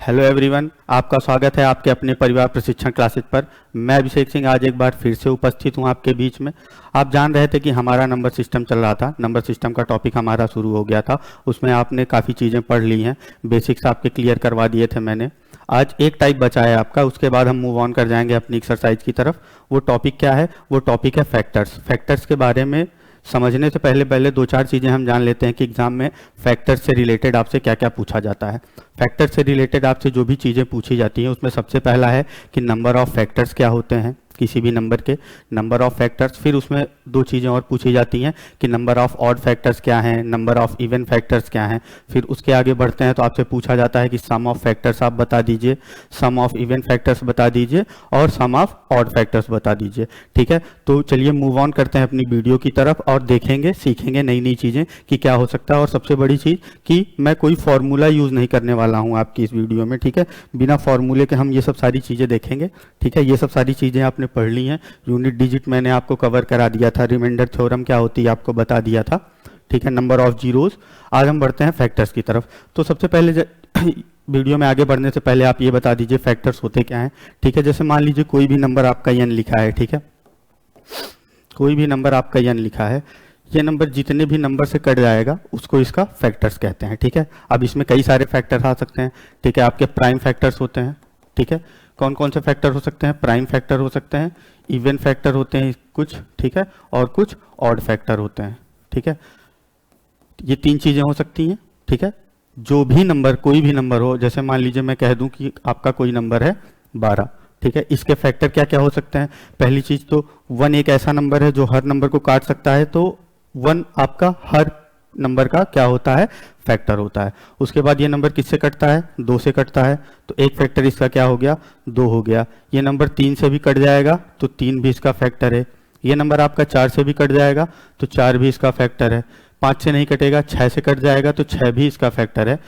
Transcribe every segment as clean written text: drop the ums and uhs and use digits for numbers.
Hello everyone, आपका स्वागत है आपके अपने परिवार प्रशिक्षण क्लासेस पर। मैं अभिषेक सिंह आज एक बार फिर से उपस्थित हूं आपके बीच में। आप जान रहे थे कि हमारा नंबर सिस्टम चल रहा था, नंबर सिस्टम का टॉपिक हमारा शुरू हो गया था, उसमें आपने काफ़ी चीज़ें पढ़ ली हैं, बेसिक्स आपके क्लियर करवा दिए थे मैंने। आज एक टाइप बचा है आपका, उसके बाद हम मूव ऑन कर जाएंगे अपनी एक्सरसाइज की तरफ। वो टॉपिक क्या है? वो टॉपिक है फैक्टर्स। फैक्टर्स के बारे में समझने से पहले दो चार चीज़ें हम जान लेते हैं कि एग्जाम में फैक्टर्स से रिलेटेड आपसे क्या क्या पूछा जाता है। फैक्टर्स से रिलेटेड आपसे जो भी चीज़ें पूछी जाती हैं उसमें सबसे पहला है कि नंबर ऑफ फैक्टर्स क्या होते हैं, किसी भी नंबर के नंबर ऑफ फैक्टर्स। फिर उसमें दो चीज़ें और पूछी जाती हैं कि नंबर ऑफ ऑड फैक्टर्स क्या हैं, नंबर ऑफ इवन फैक्टर्स क्या हैं। फिर उसके आगे बढ़ते हैं तो आपसे पूछा जाता है कि सम ऑफ फैक्टर्स आप बता दीजिए, सम ऑफ इवन फैक्टर्स बता दीजिए और सम ऑफ ऑड फैक्टर्स बता दीजिए। ठीक है, तो चलिए मूव ऑन करते हैं अपनी वीडियो की तरफ और देखेंगे, सीखेंगे नई नई चीज़ें कि क्या हो सकता है। और सबसे बड़ी चीज़ कि मैं कोई फॉर्मूला यूज़ नहीं करने वाला हूँ आपकी इस वीडियो में। ठीक है, बिना फॉर्मूले के हम ये सब सारी चीज़ें देखेंगे। ठीक है, ये सब सारी चीज़ें आपने पढ़ ली हैं। यूनिट डिजिट मैंने आपको कवर करा दिया था, रिमाइंडर थ्योरम क्या होती है आपको बता दिया था। ठीक है, नंबर ऑफ जीरोस। आज हम बढ़ते हैं फैक्टर्स की तरफ। तो सबसे पहले वीडियो में आगे बढ़ने से पहले आप ये बता दीजिए फैक्टर्स होते क्या हैं। ठीक है, जैसे मान लीजिए कोई भी नंबर आपका n लिखा है। ठीक है, कोई भी नंबर आपका n लिखा है, ये नंबर जितने भी नंबर से कट जाएगा उसको इसका फैक्टर्स कहते हैं। ठीक है, अब इसमें कई सारे फैक्टर आ सकते हैं। ठीक है, आपके प्राइम फैक्टर्स होते हैं। ठीक है, कौन कौन से फैक्टर हो सकते हैं? प्राइम फैक्टर हो सकते हैं, इवन फैक्टर होते हैं कुछ, ठीक है, और कुछ ऑड फैक्टर होते हैं। ठीक है, ये तीन चीजें हो सकती हैं। ठीक है, जो भी नंबर, कोई भी नंबर हो, जैसे मान लीजिए मैं कह दूं कि आपका कोई नंबर है 12। ठीक है, इसके फैक्टर क्या क्या हो सकते हैं? पहली चीज तो 1 एक ऐसा नंबर है जो हर नंबर को काट सकता है, तो 1 आपका हर नंबर का क्या होता है? फैक्टर होता है। उसके बाद ये नंबर किससे कटता है? 2 से कटता है, तो एक फैक्टर इसका क्या हो गया? 2 हो गया। ये नंबर 3 से भी कट जाएगा तो 3 भी इसका फैक्टर है। ये नंबर आपका 4 से भी कट जाएगा तो 4 भी इसका फैक्टर है। 5 से नहीं कटेगा, 6 से कट जाएगा तो 6 भी इसका फैक्टर है।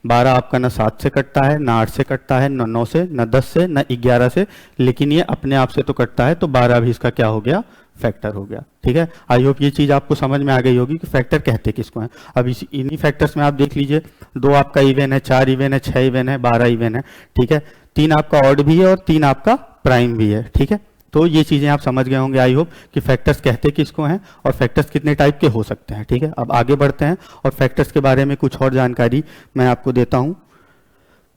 12 आपका ना 7 से कटता है, ना 8 से कटता है, ना 9 से, ना 10 से, ना 11 से, लेकिन ये अपने आप से तो कटता है, तो 12 भी इसका क्या हो गया? फैक्टर हो गया। ठीक है, आई होप ये चीज आपको समझ में आ गई होगी कि फैक्टर कहते किसको हैं। अब इन्हीं फैक्टर्स में आप देख लीजिए, 2 आपका इवन है, 4 इवन है, 6 इवन है, 12 इवन है। ठीक है, 3 आपका ऑड भी है और 3 आपका प्राइम भी है। ठीक है, तो ये चीजें आप समझ गए होंगे आई होप कि फैक्टर्स कहते किसको हैं और फैक्टर्स कितने टाइप के हो सकते हैं। ठीक है, अब आगे बढ़ते हैं और फैक्टर्स के बारे में कुछ और जानकारी मैं आपको देता हूं।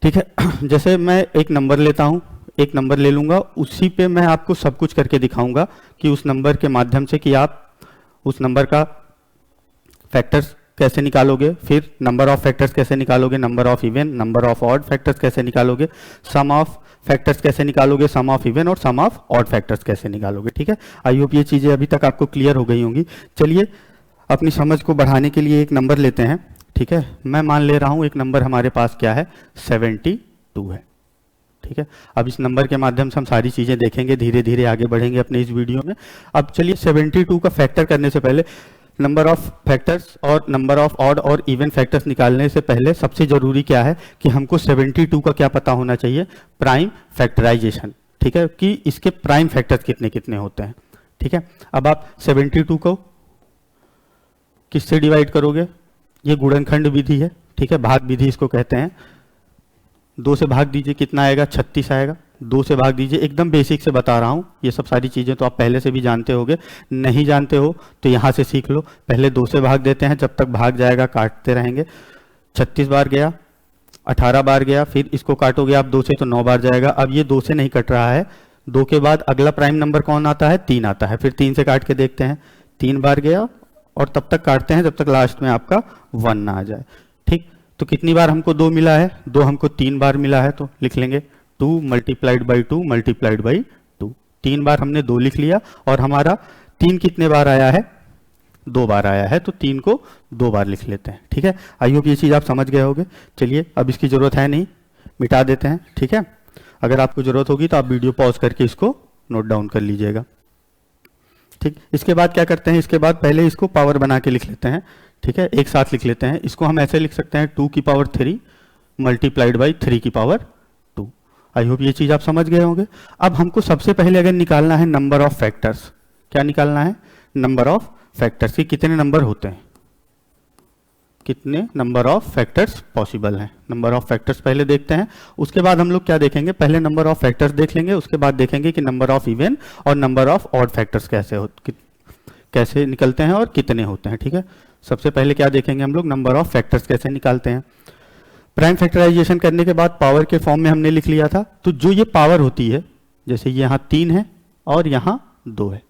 ठीक है, जैसे मैं एक नंबर लेता हूं, एक नंबर ले लूंगा, उसी पे मैं आपको सब कुछ करके दिखाऊंगा कि उस नंबर के माध्यम से कि आप उस नंबर का फैक्टर्स कैसे निकालोगे, फिर नंबर ऑफ फैक्टर्स कैसे निकालोगे, number of even, number of odd factors कैसे निकालोगे, सम ऑफ फैक्टर्स कैसे निकालोगे, सम ऑफ इवन और सम ऑफ ऑड फैक्टर्स कैसे निकालोगे। ठीक है, आई होप ये चीजें अभी तक आपको क्लियर हो गई होंगी। चलिए अपनी समझ को बढ़ाने के लिए एक नंबर लेते हैं। ठीक है, मैं मान ले रहा हूं एक नंबर हमारे पास क्या है? 72 है। ठीक है, अब इस नंबर के माध्यम से हम सारी चीजें देखेंगे, धीरे धीरे आगे बढ़ेंगे अपने इस वीडियो में। अब चलिए 72 का फैक्टर करने से पहले, नंबर ऑफ फैक्टर्स और नंबर ऑफ ऑड और इवन फैक्टर्स निकालने से पहले सबसे जरूरी क्या है कि हमको 72 का क्या पता होना चाहिए? Prime factorization. ठीक है, कि इसके प्राइम फैक्टर्स कितने कितने होते हैं। ठीक है, अब आप 72 को किससे डिवाइड करोगे? ये गुणनखंड विधि है। ठीक है, भाग विधि इसको कहते हैं। 2 से भाग दीजिए, कितना आएगा? 36 आएगा। 2 से भाग दीजिए, एकदम बेसिक से बता रहा हूँ, ये सब सारी चीज़ें तो आप पहले से भी जानते होगे, नहीं जानते हो तो यहाँ से सीख लो। पहले 2 से भाग देते हैं, जब तक भाग जाएगा काटते रहेंगे। 36 बार गया, 18 बार गया, फिर इसको काटोगे आप 2 से तो 9 बार जाएगा। अब ये 2 से नहीं कट रहा है, 2 के बाद अगला प्राइम नंबर कौन आता है? 3 आता है। फिर 3 से काट के देखते हैं, 3 बार गया और तब तक काटते हैं जब तक लास्ट में आपका 1 ना आ जाए। ठीक, तो कितनी बार हमको 2 मिला है? 2 हमको 3 बार मिला है, तो लिख लेंगे 2 मल्टीप्लाइड बाई 2 मल्टीप्लाइड बाई 2। 3 बार हमने 2 लिख लिया और हमारा 3 कितने बार आया है? 2 बार आया है, तो 3 को 2 बार लिख लेते हैं। ठीक है, आई होप ये चीज़ आप समझ गए होंगे। चलिए अब इसकी ज़रूरत है नहीं, मिटा देते हैं। ठीक है, अगर आपको ज़रूरत होगी तो आप वीडियो पॉज करके इसको नोट डाउन कर लीजिएगा। ठीक, इसके बाद क्या करते हैं? इसके बाद पहले इसको पावर बना के लिख लेते हैं। ठीक है, एक साथ लिख लेते हैं। इसको हम ऐसे लिख सकते हैं 2 की पावर 3 मल्टीप्लाइड बाई 3 की पावर 2। आई होप ये चीज़ आप समझ गए होंगे। अब हमको सबसे पहले अगर निकालना है नंबर ऑफ फैक्टर्स, क्या निकालना है? नंबर ऑफ फैक्टर्स, कि कितने नंबर होते हैं। कितने नंबर ऑफ फैक्टर्स पॉसिबल हैं। नंबर ऑफ फैक्टर्स पहले देखते हैं, उसके बाद हम लोग क्या देखेंगे, पहले नंबर ऑफ फैक्टर्स देख लेंगे, उसके बाद देखेंगे कि नंबर ऑफ इवन और नंबर ऑफ ऑड फैक्टर्स कैसे निकलते हैं और कितने होते हैं। ठीक है, सबसे पहले क्या देखेंगे हम लोग, नंबर ऑफ फैक्टर्स कैसे निकालते हैं। प्राइम फैक्टराइजेशन करने के बाद पावर के फॉर्म में हमने लिख लिया था, तो जो ये पावर होती है, जैसे यहाँ 3 है और यहाँ 2 है,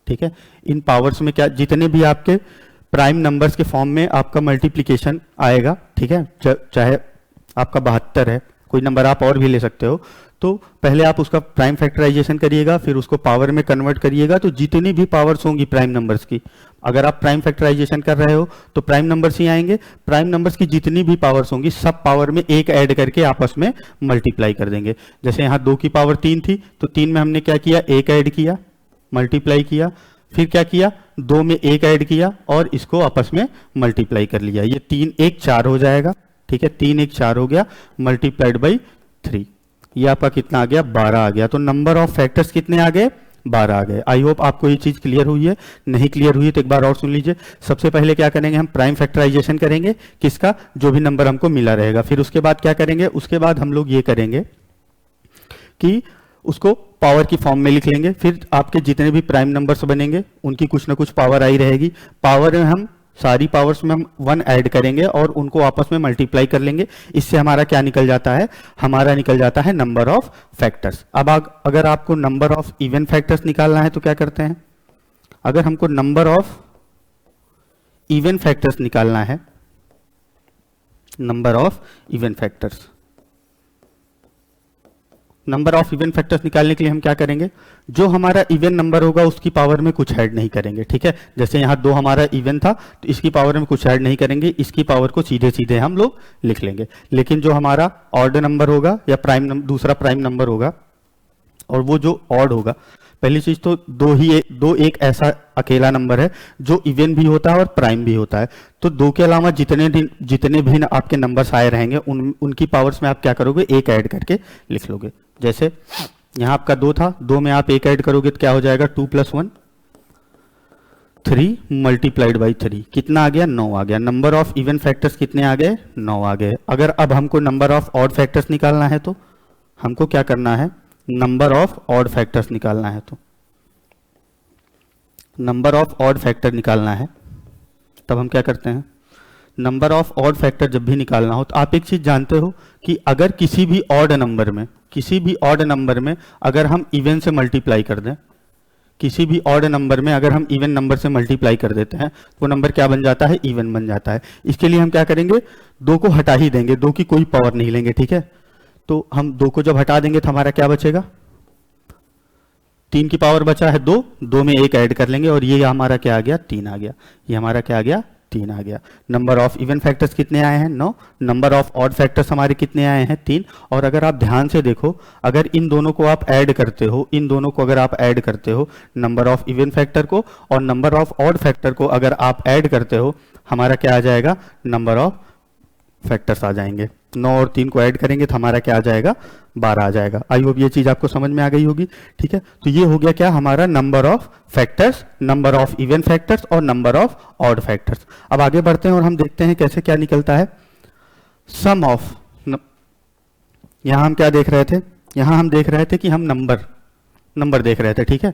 ठीक है, इन पावर्स में क्या, जितने भी आपके प्राइम नंबर्स के फॉर्म में आपका मल्टीप्लिकेशन आएगा, ठीक है, चाहे आपका 72 है, कोई नंबर आप और भी ले सकते हो, तो पहले आप उसका प्राइम फैक्टराइजेशन करिएगा, फिर उसको पावर में कन्वर्ट करिएगा, तो जितनी भी पावर्स होंगी प्राइम नंबर्स की, अगर आप प्राइम फैक्टराइजेशन कर रहे हो तो प्राइम नंबर्स ही आएंगे, प्राइम नंबर्स की जितनी भी पावर्स होंगी सब पावर में एक ऐड करके आपस में मल्टीप्लाई कर देंगे। जैसे यहाँ 2 की पावर 3 थी, तो 3 में हमने क्या किया, एक ऐड किया, मल्टीप्लाई किया, फिर क्या किया, 2 में एक ऐड किया और इसको आपस में मल्टीप्लाई कर लिया, ये 3 1 4 हो जाएगा, ठीक है, 3 1 4 हो गया, मल्टीप्लाइड बाई 3, ये आपका कितना आ गया, 12 आ गया। तो नंबर ऑफ फैक्टर्स कितने आ गए, 12 आ गए। आई होप आपको ये चीज क्लियर हुई है, नहीं क्लियर हुई तो एक बार और सुन लीजिए। सबसे पहले क्या करेंगे, हम प्राइम फैक्टराइजेशन करेंगे, किसका, जो भी नंबर हमको मिला रहेगा, फिर उसके बाद क्या करेंगे, उसके बाद हम लोग ये करेंगे कि उसको पावर की फॉर्म में लिख लेंगे, फिर आपके जितने भी प्राइम नंबर्स बनेंगे उनकी कुछ ना कुछ पावर आई रहेगी, पावर में हम सारी पावर्स में हम 1 ऐड करेंगे और उनको आपस में मल्टीप्लाई कर लेंगे, इससे हमारा क्या निकल जाता है, हमारा निकल जाता है नंबर ऑफ फैक्टर्स। अब अगर आपको नंबर ऑफ इवन फैक्टर्स निकालना है तो क्या करते हैं, अगर हमको नंबर ऑफ इवन फैक्टर्स निकालना है, number of even factors, number of even factors निकालने के लिए हम क्या करेंगे, जो हमारा इवन नंबर होगा उसकी पावर में कुछ ऐड नहीं करेंगे, ठीक है, जैसे यहाँ 2 हमारा इवन था तो इसकी पावर में कुछ ऐड नहीं करेंगे, इसकी पावर को सीधे सीधे हम लोग लिख लेंगे। लेकिन जो हमारा ऑड नंबर होगा या दूसरा प्राइम नंबर होगा, और वो जो ऑड होगा, पहली चीज तो 2 एक ऐसा अकेला नंबर है जो इवन भी होता है और प्राइम भी होता है, तो 2 के अलावा जितने भी आपके नंबर्स आए रहेंगे उनकी पावर्स में आप क्या करोगे, एक ऐड करके लिख लोगे। जैसे यहाँ आपका 2 था, 2 में आप एक ऐड करोगे तो क्या हो जाएगा, 2 + 1 3 मल्टीप्लाइड बाई 3, कितना आ गया, 9 आ गया। नंबर ऑफ इवन फैक्टर्स कितने आ गए, 9 आ गए। अगर अब हमको नंबर ऑफ ऑड फैक्टर्स निकालना है तो हमको क्या करना है, नंबर ऑफ ऑड फैक्टर्स निकालना है, तो नंबर ऑफ ऑड फैक्टर निकालना है, तब हम क्या करते हैं, नंबर ऑफ ऑड फैक्टर जब भी निकालना हो तो आप एक चीज जानते हो कि अगर किसी भी ऑड नंबर में अगर हम इवन से मल्टीप्लाई कर दें, किसी भी ऑड नंबर में अगर हम इवन नंबर से मल्टीप्लाई कर देते हैं तो वो नंबर क्या बन जाता है, इवन बन जाता है। इसके लिए हम क्या करेंगे, 2 को हटा ही देंगे, 2 की कोई पावर नहीं लेंगे, ठीक है, तो हम 2 को जब हटा देंगे तो हमारा क्या बचेगा, 3 की पावर बचा है 2 में एक ऐड कर लेंगे और ये हमारा क्या आ गया, 3 आ गया, ये हमारा क्या आ गया, 3 आ गया। नंबर ऑफ इवन फैक्टर्स कितने आए हैं, 9, नंबर ऑफ ऑड फैक्टर्स हमारे कितने आए हैं, 3। और अगर आप ध्यान से देखो, अगर इन दोनों को आप ऐड करते हो, नंबर ऑफ इवन फैक्टर को और नंबर ऑफ ऑड फैक्टर को अगर आप ऐड करते हो, हमारा क्या आ जाएगा, नंबर ऑफ फैक्टर्स आ जाएंगे। 9 और 3 को ऐड करेंगे तो हमारा क्या आ जाएगा, 12 आ जाएगा। आई होप ये चीज आपको समझ में आ गई होगी, ठीक है। तो ये हो गया क्या, हमारा number of factors, number of even factors और नंबर ऑफ ऑड फैक्टर्स। अब आगे बढ़ते हैं और हम देखते हैं कैसे क्या निकलता है, सम ऑफ। यहां हम क्या देख रहे थे, यहां हम देख रहे थे कि हम नंबर देख रहे थे, ठीक है,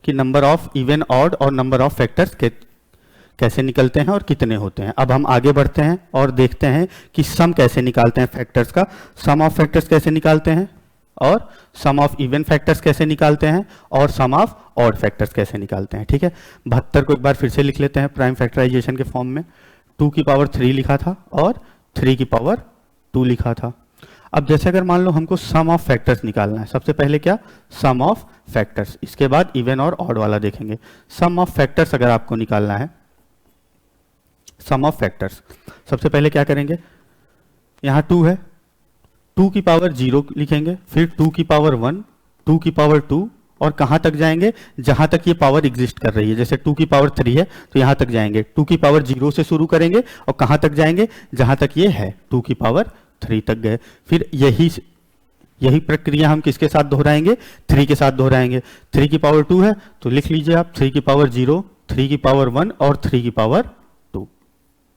कि नंबर ऑफ इवन, ऑड और नंबर ऑफ फैक्टर्स कैसे निकलते हैं और कितने होते हैं। अब हम आगे बढ़ते हैं और देखते हैं कि सम कैसे निकालते हैं फैक्टर्स का, सम ऑफ फैक्टर्स कैसे निकालते हैं और सम ऑफ इवन फैक्टर्स कैसे निकालते हैं और सम ऑफ ऑड फैक्टर्स कैसे निकालते हैं, ठीक है। 72 को एक बार फिर से लिख लेते हैं प्राइम फैक्टराइजेशन के फॉर्म में, 2 की पावर 3 लिखा था और 3 की पावर 2 लिखा था। अब जैसे अगर मान लो हमको सम ऑफ फैक्टर्स निकालना है, सबसे पहले क्या, सम ऑफ फैक्टर्स, इसके बाद इवन और ऑड वाला देखेंगे। सम ऑफ फैक्टर्स अगर आपको निकालना है, सम ऑफ फैक्टर्स, सबसे पहले क्या करेंगे, यहां 2 है, 2 की पावर 0 लिखेंगे, फिर 2 की पावर 1, 2 की पावर 2 और कहां तक जाएंगे, जहां तक ये पावर एग्जिस्ट कर रही है। जैसे 2 की पावर 3 है तो यहां तक जाएंगे, 2 की पावर 0 से शुरू करेंगे और कहां तक जाएंगे, जहां तक ये है 2 की पावर 3 तक गए। फिर यही प्रक्रिया हम किसके साथ दोहराएंगे, 3 के साथ दोहराएंगे। 3 की पावर 2 है तो लिख लीजिए आप 3 की पावर 0, 3 की पावर 1 और 3 की पावर 2,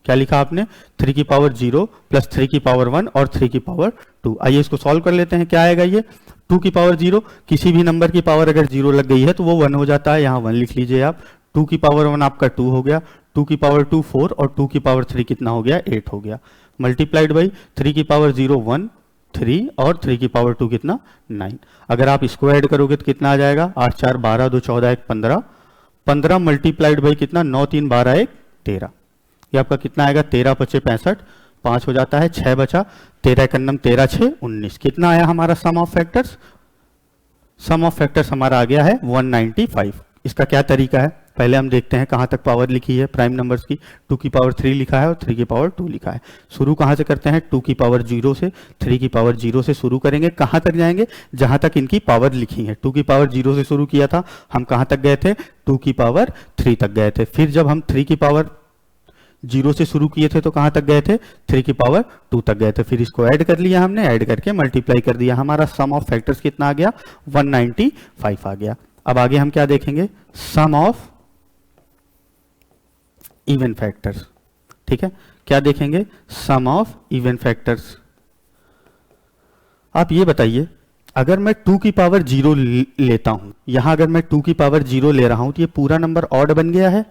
क्या लिखा आपने? 3 की पावर 0 प्लस 3 की पावर 1 और 3 की पावर 2। आइए इसको सॉल्व कर लेते हैं। क्या आएगा ये? 2 की पावर 0, किसी भी नंबर की पावर अगर 0 लग गई है तो वो 1 हो जाता है, यहाँ 1 लिख लीजिए आप। 2 की पावर 1 आपका 2 हो गया, 2 की पावर 2 4 और 2 की पावर 3 कितना हो गया? 8 हो गया। मल्टीप्लाइड बाई 3 की पावर 0 1 3 और 3 की पावर 2 कितना? 9। अगर आप इसको ऐड करोगे तो कितना आ जाएगा? 8 4 12 2 14 1 15, 15 मल्टीप्लाइड बाई कितना? 9 3 12 1 13। ये आपका कितना आएगा? 13 5 65, 5 हो जाता है, 6 बचा, 13 कन्नम 13 6 19। कितना आया हमारा sum of factors? Sum of factors हमारा आ गया है 195। इसका क्या तरीका है? पहले हम देखते हैं कहाँ तक पावर लिखी है प्राइम नंबर्स की। 2 की पावर 3 लिखा है और 3 की पावर 2 लिखा है। शुरू कहाँ से करते हैं? 2 की पावर 0 से, 3 की पावर 0 से शुरू करेंगे। कहाँ तक जाएंगे? जहाँ तक इनकी पावर लिखी है। 2 की पावर 0 से शुरू किया था, हम कहाँ तक गए थे? 2 की पावर 3 तक गए थे। फिर जब हम 3 की पावर 0 से शुरू किए थे तो कहाँ तक गए थे? 3 की पावर 2 तक गए थे। फिर इसको ऐड कर लिया हमने, ऐड करके मल्टीप्लाई कर दिया। हमारा सम ऑफ फैक्टर्स कितना आ गया? 195 आ गया। अब आगे हम क्या देखेंगे? सम ऑफ इवन फैक्टर्स। ठीक है, क्या देखेंगे? सम ऑफ इवन फैक्टर्स। आप ये बताइए, अगर मैं 2 की पावर 0 लेता हूं, यहां अगर मैं 2 की पावर 0 ले रहा हूं तो ये पूरा नंबर ऑड बन गया है।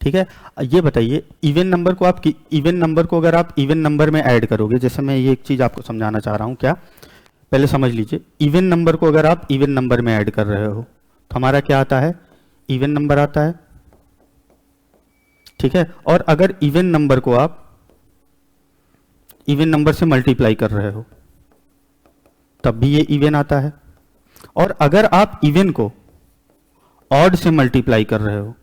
ठीक है, ये बताइए इवन नंबर को आप इवन नंबर को अगर आप इवन नंबर में ऐड करोगे, जैसे मैं ये एक चीज आपको समझाना चाह रहा हूं, क्या पहले समझ लीजिए। इवन नंबर को अगर आप इवन नंबर में ऐड कर रहे हो तो हमारा क्या आता है? इवन नंबर आता है। ठीक है, और अगर इवन नंबर को आप इवन नंबर से मल्टीप्लाई कर रहे हो तब भी ये इवन आता है। और अगर आप इवन को ऑड से मल्टीप्लाई कर रहे हो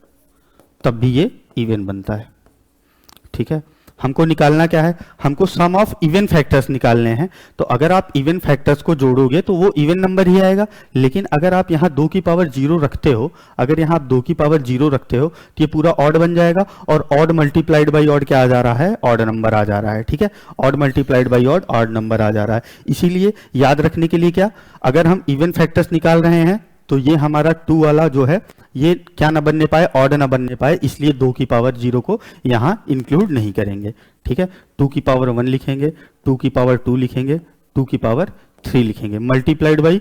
तब भी ये इवन बनता है। ठीक है, हमको निकालना क्या है? हमको सम ऑफ इवन फैक्टर्स निकालने हैं। तो अगर आप इवन फैक्टर्स को जोड़ोगे तो वो इवन नंबर ही आएगा। लेकिन अगर आप यहाँ 2 की पावर 0 रखते हो, अगर यहाँ आप 2 की पावर 0 रखते हो तो ये पूरा ऑड बन जाएगा। और ऑड मल्टीप्लाइड बाई ऑड क्या आ जा रहा है? ऑड नंबर आ जा रहा है। ठीक है, odd multiplied by odd, odd number आ जा रहा है। इसीलिए याद रखने के लिए क्या, अगर हम इवन फैक्टर्स निकाल रहे हैं तो ये हमारा 2 वाला जो है ये क्या ना बनने पाए? ऑड ना बनने पाए, इसलिए 2 की पावर 0 को यहां इंक्लूड नहीं करेंगे। ठीक है, 2 की पावर 1 लिखेंगे, 2 की पावर 2 लिखेंगे, 2 की पावर 3 लिखेंगे। मल्टीप्लाइड बाई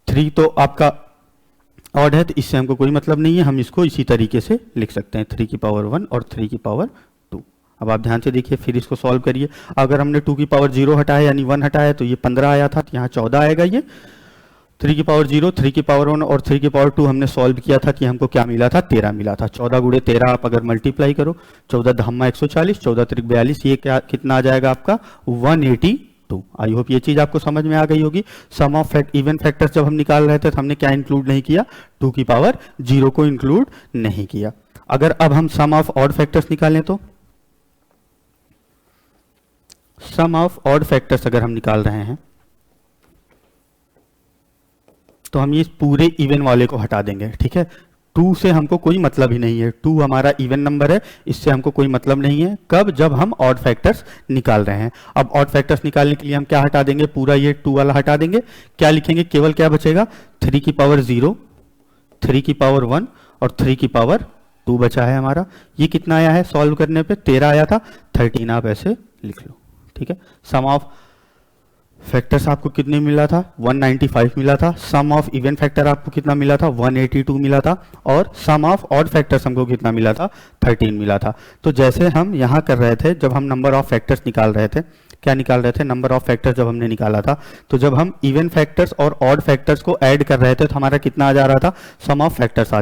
3 तो आपका ऑड है तो इससे हमको कोई मतलब नहीं है, हम इसको इसी तरीके से लिख सकते हैं, 3 की पावर 1 और 3 की पावर 2। अब आप ध्यान से देखिए, फिर इसको सॉल्व करिए। अगर हमने 2 की पावर 0 हटाया यानी 1 हटाया तो ये 15 आया था, तो यहाँ 14 आएगा। ये 3 की पावर 0, 3 की पावर 1 और 3 की पावर 2 हमने सॉल्व किया था कि हमको क्या मिला था? 13 मिला था। 14 गुणे 13 आप अगर मल्टीप्लाई करो, 14 धम्मा 140, 14 त्रिक 42, ये क्या कितना आ जाएगा आपका? 182। आई होप ये चीज आपको समझ में आ गई होगी। सम ऑफ इवन फैक्टर्स जब हम निकाल रहे थे तो हमने क्या इंक्लूड नहीं किया? 2 की पावर 0 को इंक्लूड नहीं किया। अगर अब हम सम ऑफ ऑड फैक्टर्स निकालें तो सम ऑफ ऑड फैक्टर्स अगर हम निकाल रहे हैं तो हम ये पूरे इवन वाले को हटा देंगे। ठीक है, 2 से हमको कोई मतलब ही नहीं है। 2 हमारा इवन नंबर है, इससे हमको कोई मतलब नहीं है। कब? जब हम ऑड फैक्टर्स निकाल रहे हैं। अब ऑड फैक्टर्स निकालने के लिए हम क्या हटा देंगे? पूरा ये 2 वाला हटा देंगे। क्या लिखेंगे? केवल क्या बचेगा? 3 की पावर 0, 3 की पावर 1 और 3 की पावर 2 बचा है हमारा। ये कितना आया है सॉल्व करने पे? 13 आया था, 13 आप ऐसे लिख लो। ठीक है, सम ऑफ फैक्टर्स आपको कितने मिला था? 195 मिला था। सम ऑफ इवन फैक्टर आपको कितना मिला था? 182 मिला था। और सम ऑफ ऑड फैक्टर्स हमको कितना मिला था? 13 मिला था। तो जैसे हम यहाँ कर रहे थे, जब हम नंबर ऑफ फैक्टर्स निकाल रहे थे, क्या निकाल रहे थे? नंबर ऑफ फैक्टर्स जब हमने निकाला था तो जब हम इवन फैक्टर्स और ऑड फैक्टर्स को ऐड कर रहे थे तो हमारा कितना आ जा रहा था? Sum of factors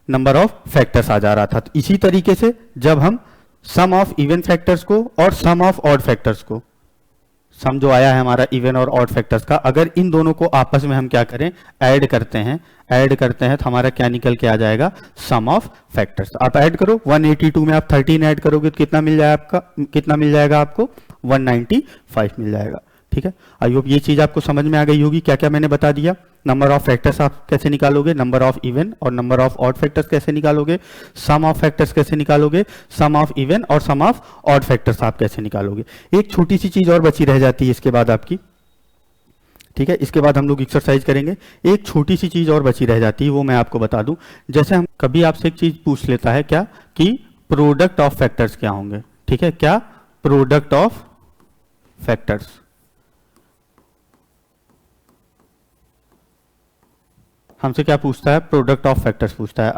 number of factors आ जा रहा था। तो इसी तरीके से जब हम सम ऑफ इवन फैक्टर्स को और सम ऑफ ऑड फैक्टर्स को, सम जो आया है हमारा इवन और ऑड फैक्टर्स का, अगर इन दोनों को आपस में हम क्या करें? ऐड करते हैं तो हमारा क्या निकल के आ जाएगा? सम ऑफ फैक्टर्स। आप ऐड करो, 182 में आप 13 ऐड करोगे तो कितना मिल जाएगा आपको? 195 मिल जाएगा। ठीक है, आई होप ये चीज आपको समझ में आ गई होगी। क्या क्या मैंने बता दिया? नंबर ऑफ फैक्टर्स आप कैसे निकालोगे, नंबर ऑफ इवन और नंबर ऑफ ऑड फैक्टर्स कैसे निकालोगे, सम ऑफ फैक्टर्स कैसे निकालोगे, सम ऑफ इवन और सम ऑफ ऑड फैक्टर्स आप कैसे निकालोगे। एक छोटी सी चीज और बची रह जाती है इसके बाद आपकी। ठीक है, इसके बाद हम लोग एक्सरसाइज करेंगे। एक छोटी सी चीज और बची रह जाती है, वो मैं आपको बता दूं। जैसे हम कभी आपसे एक चीज पूछ लेता है क्या कि प्रोडक्ट ऑफ फैक्टर्स क्या होंगे, ठीक है, क्या प्रोडक्ट ऑफ फैक्टर्स। हमसे क्या पूछता है, प्रोडक्ट ऑफ फैक्टर्स पूछता है।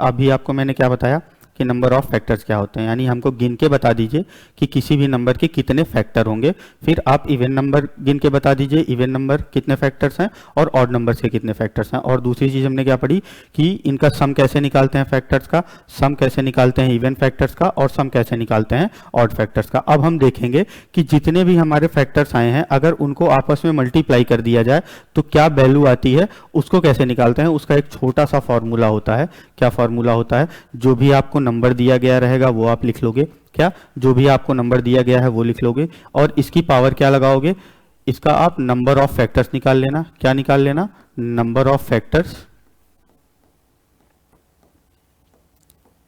अभी आपको मैंने क्या बताया कि नंबर ऑफ फैक्टर्स क्या होते हैं, यानी हमको गिन के बता दीजिए कि किसी भी नंबर के कितने फैक्टर होंगे, फिर आप इवन नंबर गिन के बता दीजिए इवन नंबर कितने फैक्टर्स हैं और ऑड नंबर के कितने फैक्टर्स हैं। और दूसरी चीज हमने क्या पढ़ी कि इनका सम कैसे निकालते हैं फैक्टर्स का, सम कैसे निकालते हैं इवन फैक्टर्स का, और सम कैसे निकालते हैं ऑड फैक्टर्स का। अब हम देखेंगे कि जितने भी हमारे फैक्टर्स आए हैं अगर उनको आपस में मल्टीप्लाई कर दिया जाए तो क्या वैल्यू आती है, उसको कैसे निकालते हैं। उसका एक छोटा सा फॉर्मूला होता है। क्या फॉर्मूला होता है, जो भी आपको नंबर दिया गया रहेगा वो आप लिख लोगे, क्या जो भी आपको नंबर दिया गया है वो लिख लोगे, और इसकी पावर क्या लगाओगे, इसका आप नंबर ऑफ फैक्टर्स निकाल लेना। क्या निकाल लेना, नंबर ऑफ फैक्टर्स,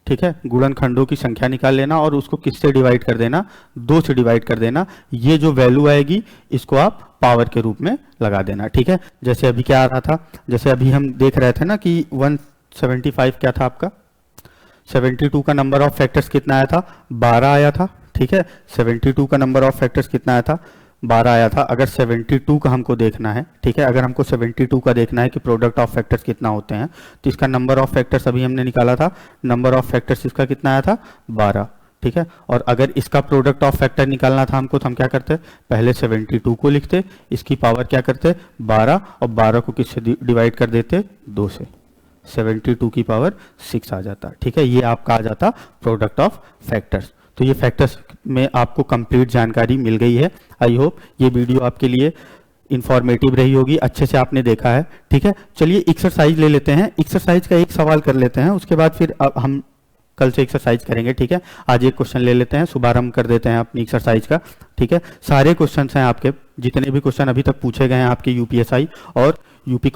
ठीक है, गुणनखंडों की संख्या निकाल लेना और उसको किससे डिवाइड कर देना, 2 से डिवाइड कर देना। ये जो वैल्यू आएगी इसको आप पावर के रूप में लगा देना, ठीक है। जैसे अभी क्या आ रहा था, जैसे अभी हम देख रहे थे ना कि 175 क्या था आपका, 72 का नंबर ऑफ फैक्टर्स कितना आया था, 12 आया था, ठीक है। 72 का नंबर ऑफ फैक्टर्स कितना आया था, 12 आया था। अगर 72 का हमको देखना है, ठीक है, अगर हमको 72 का देखना है कि प्रोडक्ट ऑफ फैक्टर्स कितना होते हैं, तो इसका नंबर ऑफ फैक्टर्स अभी हमने निकाला था, नंबर ऑफ फैक्टर्स इसका कितना आया था, 12, ठीक है। और अगर इसका प्रोडक्ट ऑफ फैक्टर निकालना था हमको, तो हम क्या करते, पहले 72 को लिखते, इसकी पावर क्या करते 12, और 12 को किससे डिवाइड कर देते, 2 से, 72 की पावर 6 आ जाता, ठीक है। ये आपका आ जाता प्रोडक्ट ऑफ फैक्टर्स। तो ये फैक्टर्स में आपको कंप्लीट जानकारी मिल गई है। आई होप ये वीडियो आपके लिए इंफॉर्मेटिव रही होगी, अच्छे से आपने देखा है, ठीक है। चलिए एक्सरसाइज ले लेते हैं, एक्सरसाइज का एक सवाल कर लेते हैं, उसके बाद फिर अब हम कल से एक्सरसाइज करेंगे, ठीक है। आज एक क्वेश्चन ले लेते हैं, शुभारंभ कर देते हैं अपनी एक्सरसाइज का, ठीक है। सारे क्वेश्चन हैं आपके, जितने भी क्वेश्चन अभी तक पूछे गए हैं आपके यूपीएसआई और यूपी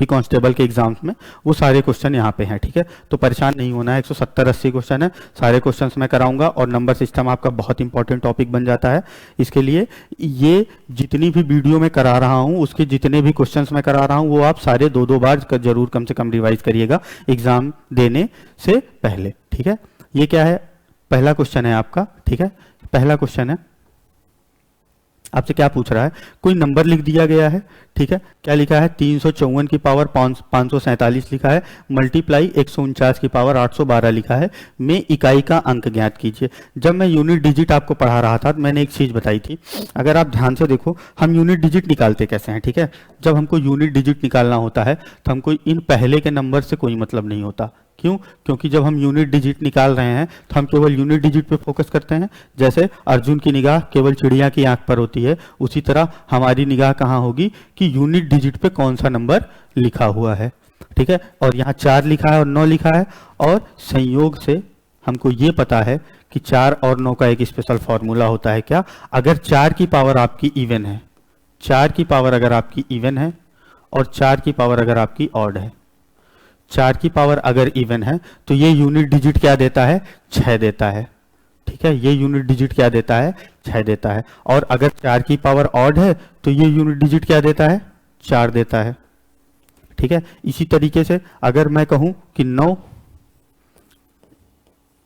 कांस्टेबल के एग्जाम्स में, वो सारे क्वेश्चन यहाँ पे हैं, ठीक है। तो परेशान नहीं होना है, 170-80 क्वेश्चन है, सारे क्वेश्चंस मैं कराऊंगा। और नंबर सिस्टम आपका बहुत इंपॉर्टेंट टॉपिक बन जाता है। इसके लिए ये जितनी भी वीडियो में करा रहा हूँ, उसके जितने भी क्वेश्चंस मैं करा रहा हूँ, वो आप सारे 2-2 बार जरूर कम से कम रिवाइज करिएगा एग्जाम देने से पहले, ठीक है। ये क्या है, पहला क्वेश्चन है आपका, ठीक है। पहला क्वेश्चन है, आपसे क्या पूछ रहा है, कोई नंबर लिख दिया गया है, ठीक है। क्या लिखा है, 354 की पावर 547 लिखा है, मल्टीप्लाई 149 की पावर 812 लिखा है, में इकाई का अंक ज्ञात कीजिए। जब मैं यूनिट डिजिट आपको पढ़ा रहा था तो मैंने एक चीज बताई थी, अगर आप ध्यान से देखो हम यूनिट डिजिट निकालते कैसे हैं, ठीक है। जब हमको यूनिट डिजिट निकालना होता है तो हमको इन पहले के नंबर से कोई मतलब नहीं होता। क्यों, क्योंकि जब हम यूनिट डिजिट निकाल रहे हैं तो हम केवल यूनिट डिजिट पे फोकस करते हैं। जैसे अर्जुन की निगाह केवल चिड़िया की आंख पर होती है, उसी तरह हमारी निगाह कहाँ होगी कि यूनिट डिजिट पे कौन सा नंबर लिखा हुआ है, ठीक है। और यहाँ 4 लिखा है और 9 लिखा है, और संयोग से हमको ये पता है कि 4 और 9 का एक स्पेशल फॉर्मूला होता है। क्या, अगर 4 की पावर आपकी इवन है, 4 की पावर अगर आपकी इवन है और 4 की पावर अगर आपकी ऑड है, 4 की पावर अगर इवन है तो ये यूनिट डिजिट क्या देता है, 6 देता है, ठीक है। ये यूनिट डिजिट क्या देता है, 6 देता है। और अगर 4 की पावर ऑड है तो ये यूनिट डिजिट क्या देता है, 4 देता है, ठीक है। इसी तरीके से अगर मैं कहूं कि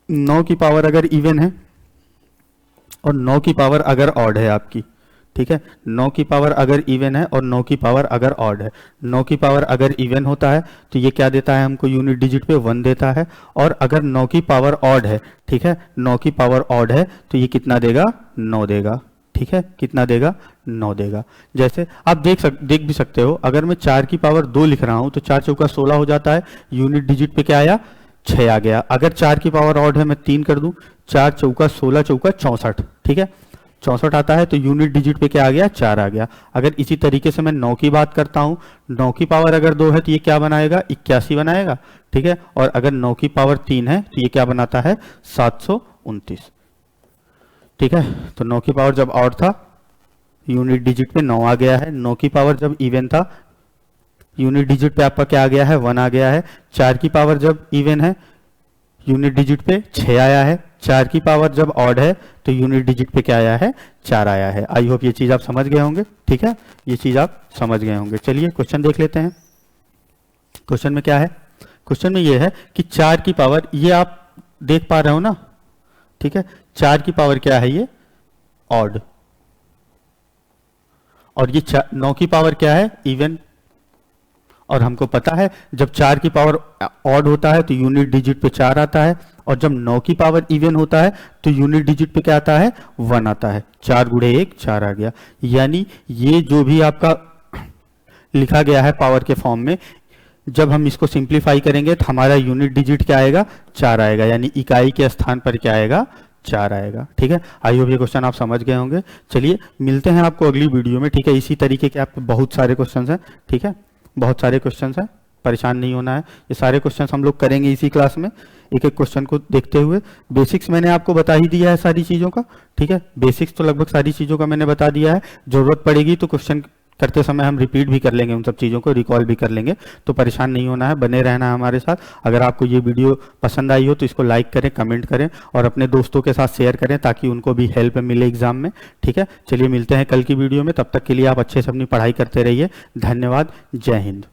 9 की पावर अगर इवन है और 9 की पावर अगर ऑड है आपकी, ठीक है। 9 की पावर अगर इवन है और 9 की पावर अगर ऑड है, 9 की पावर अगर इवन होता है तो ये क्या देता है हमको, यूनिट डिजिट पे 1 देता है। और अगर 9 की पावर ऑड है, ठीक है, 9 की पावर ऑड है तो ये कितना देगा, 9 देगा, ठीक है। कितना देगा, 9 देगा। जैसे आप देख भी सकते हो, अगर मैं 4 की पावर 2 लिख रहा हूं तो 4 चौका 16 हो जाता है, यूनिट डिजिट पे क्या आया, 6 आ गया। अगर 4 की पावर ऑड है, मैं 3 कर दूं, 4 चौका 16 चौका 64, ठीक है, 64 आता है, तो यूनिट डिजिट पे क्या आ गया, 4 आ गया। अगर इसी तरीके से मैं 9 की बात करता हूं, 9 की पावर अगर 2 है तो ये क्या बनाएगा, 81 बनाएगा, ठीक है। और अगर 9 की पावर 3 है तो ये क्या बनाता है, 729, ठीक है। तो 9 की पावर जब ऑड था यूनिट डिजिट पे 9 आ गया है, 9 की पावर जब इवन था यूनिट डिजिट पे आपका क्या आ गया है, 1 आ गया है। 4 की पावर जब इवन है यूनिट डिजिट पे 6 आया है, 4 की पावर जब ऑड है तो यूनिट डिजिट पे क्या आया है, 4 आया है। आई होप ये चीज आप समझ गए होंगे, ठीक है, ये चीज आप समझ गए होंगे। चलिए क्वेश्चन देख लेते हैं। क्वेश्चन में क्या है, क्वेश्चन में ये है कि 4 की पावर, ये आप देख पा रहे हो ना, ठीक है, 4 की पावर क्या है, ये ऑड, और ये 9 की पावर क्या है, इवन। और हमको पता है जब 4 की पावर ऑड होता है तो यूनिट डिजिट पे 4 आता है, और जब 9 की पावर इवन होता है तो यूनिट डिजिट पे क्या आता है, 1 आता है। 4 गुणे 1 4 आ गया। यानी ये जो भी आपका लिखा गया है पावर के फॉर्म में, जब हम इसको सिंप्लीफाई करेंगे तो हमारा यूनिट डिजिट क्या आएगा, 4 आएगा, यानी इकाई के स्थान पर क्या आएगा, 4 आएगा। ठीक है, आई होप ये क्वेश्चन आप समझ गए होंगे। चलिए मिलते हैं आपको अगली वीडियो में। ठीक है, इसी तरीके के आपके बहुत सारे क्वेश्चन हैं। ठीक है, बहुत सारे क्वेश्चन हैं, परेशान नहीं होना है। ये सारे क्वेश्चन हम लोग करेंगे इसी क्लास में, एक एक क्वेश्चन को देखते हुए। बेसिक्स मैंने आपको बता ही दिया है सारी चीज़ों का। ठीक है, बेसिक्स तो लगभग सारी चीज़ों का मैंने बता दिया है। जरूरत पड़ेगी तो क्वेश्चन करते समय हम रिपीट भी कर लेंगे, उन सब चीज़ों को रिकॉल भी कर लेंगे। तो परेशान नहीं होना है, बने रहना है हमारे साथ। अगर आपको ये वीडियो पसंद आई हो तो इसको लाइक करें, कमेंट करें और अपने दोस्तों के साथ शेयर करें ताकि उनको भी हेल्प मिले एग्जाम में। ठीक है, चलिए मिलते हैं कल की वीडियो में। तब तक के लिए आप अच्छे से अपनी पढ़ाई करते रहिए। धन्यवाद, जय हिंद।